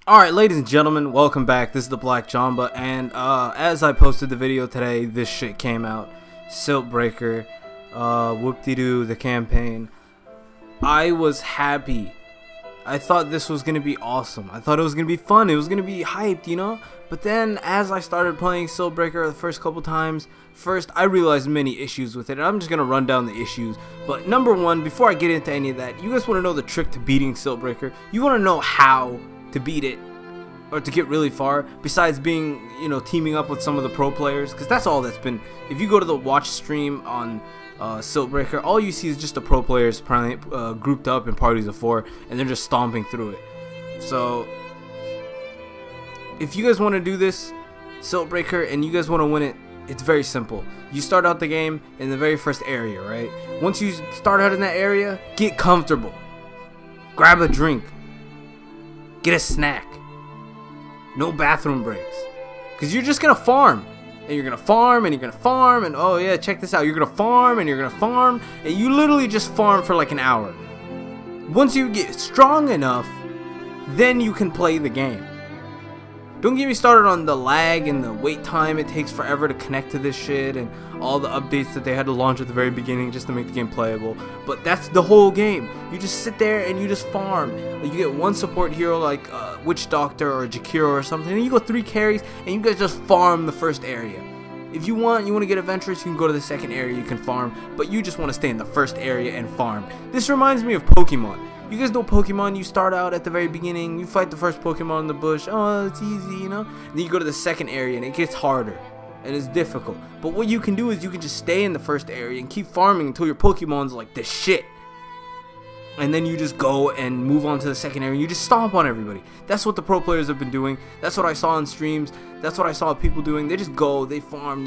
Alright, ladies and gentlemen, welcome back. This is the Black Jamba, and as I posted the video today, this shit came out. SiltBreaker, whoop-de-doo, the campaign. I was happy. I thought this was going to be awesome. I thought it was going to be fun. It was going to be hyped, you know? But then, as I started playing SiltBreaker the first couple times, I realized many issues with it, and I'm just going to run down the issues. But number one, before I get into any of that, you guys want to know the trick to beating SiltBreaker? You want to know how to beat it, or to get really far, besides being, you know, teaming up with some of the pro players, because that's all that's been. If you go to the watch stream on SiltBreaker, all you see is just the pro players grouped up in parties of 4, and they're just stomping through it. So if you guys want to do this SiltBreaker and you guys want to win it, it's very simple. You start out the game in the very first area, right? Once you start out in that area, get comfortable, grab a drink, get a snack. No bathroom breaks. Because you're just going to farm. And you're going to farm, and you're going to farm, and oh yeah, check this out. You're going to farm, and you're going to farm, and you literally just farm for like an hour. Once you get strong enough, then you can play the game. Don't get me started on the lag and the wait time. It takes forever to connect to this shit, and all the updates that they had to launch at the very beginning just to make the game playable. But that's the whole game. You just sit there and you just farm. You get one support hero like Witch Doctor or Jakiro or something, and you go 3 carries, and you guys just farm the first area. If you want to get adventurous, you can go to the second area, you can farm, but you just want to stay in the first area and farm. This reminds me of Pokemon. You guys know Pokemon, you start out at the very beginning, you fight the first Pokemon in the bush, oh, it's easy, you know? And then you go to the second area and it gets harder, and it's difficult. But what you can do is you can just stay in the first area and keep farming until your Pokemon's like the shit. And then you just go and move on to the second area and you just stomp on everybody. That's what the pro players have been doing. That's what I saw on streams. That's what I saw people doing. They just go, they farm,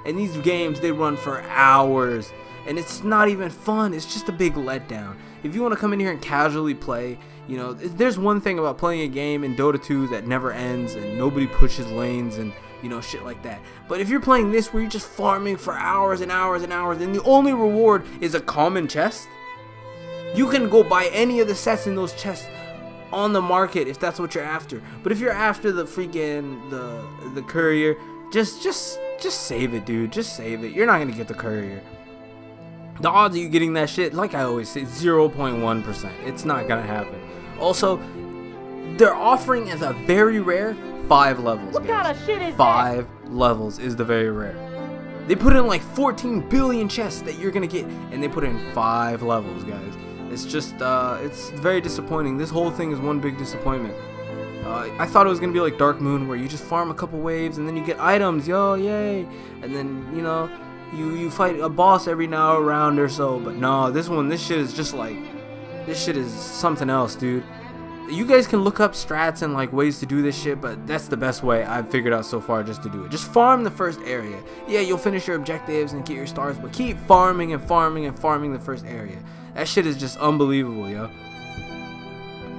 and these games, they run for hours. And it's not even fun. It's just a big letdown. If you want to come in here and casually play, you know, there's one thing about playing a game in Dota 2 that never ends and nobody pushes lanes and, you know, shit like that. But if you're playing this where you're just farming for hours and hours and hours, and the only reward is a common chest, you can go buy any of the sets in those chests on the market if that's what you're after. But if you're after the freaking the courier, just save it, dude. Just save it. You're not gonna get the courier. The odds of you getting that shit, like I always say, 0.1%. It's not gonna happen. Also, they're offering as a very rare 5 levels. What kind of shit is 5 levels is the very rare. They put in like 14 billion chests that you're gonna get, and they put in 5 levels, guys. It's just, it's very disappointing. This whole thing is one big disappointment. I thought it was gonna be like Dark Moon, where you just farm a couple waves and then you get items, yo, yay, and then, you know, you fight a boss every now around or so. But no, this shit is just like, this shit is something else, dude. You guys can look up strats and like ways to do this shit, but that's the best way I've figured out so far just to do it. Just farm the first area. Yeah, you'll finish your objectives and get your stars, but keep farming and farming and farming the first area. That shit is just unbelievable, yo.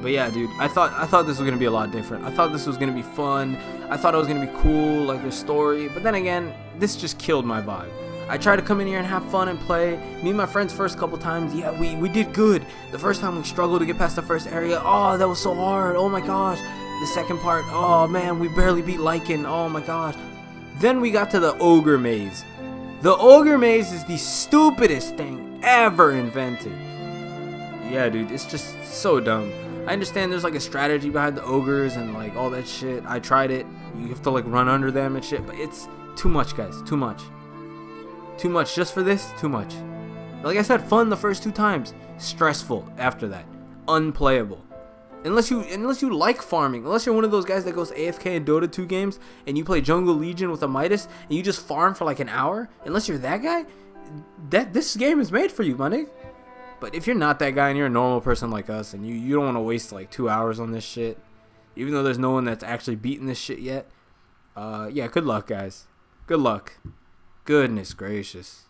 But yeah, dude, I thought this was gonna be a lot different. I thought this was gonna be fun. I thought it was gonna be cool, like the story. But then again, this just killed my vibe. I tried to come in here and have fun and play. Me and my friends first couple times, yeah, we did good. The first time we struggled to get past the first area. Oh, that was so hard. Oh my gosh. The second part, oh man, we barely beat Lycan. Oh my gosh. Then we got to the Ogre Maze. The Ogre Maze is the stupidest thing ever invented. Yeah, dude, it's just so dumb. I understand there's like a strategy behind the ogres and like all that shit. I tried it. You have to like run under them and shit, but it's too much, guys. Too much. Too much just for this. Too much. Like I said, fun the first 2 times. Stressful after that. Unplayable. Unless you like farming. Unless you're one of those guys that goes AFK in Dota 2 games and you play Jungle Legion with a Midas and you just farm for like an hour. Unless you're that guy, this game is made for you, my nigga. But if you're not that guy and you're a normal person like us and you don't want to waste like 2 hours on this shit, even though there's no one that's actually beaten this shit yet, yeah, good luck, guys. Good luck. Goodness gracious.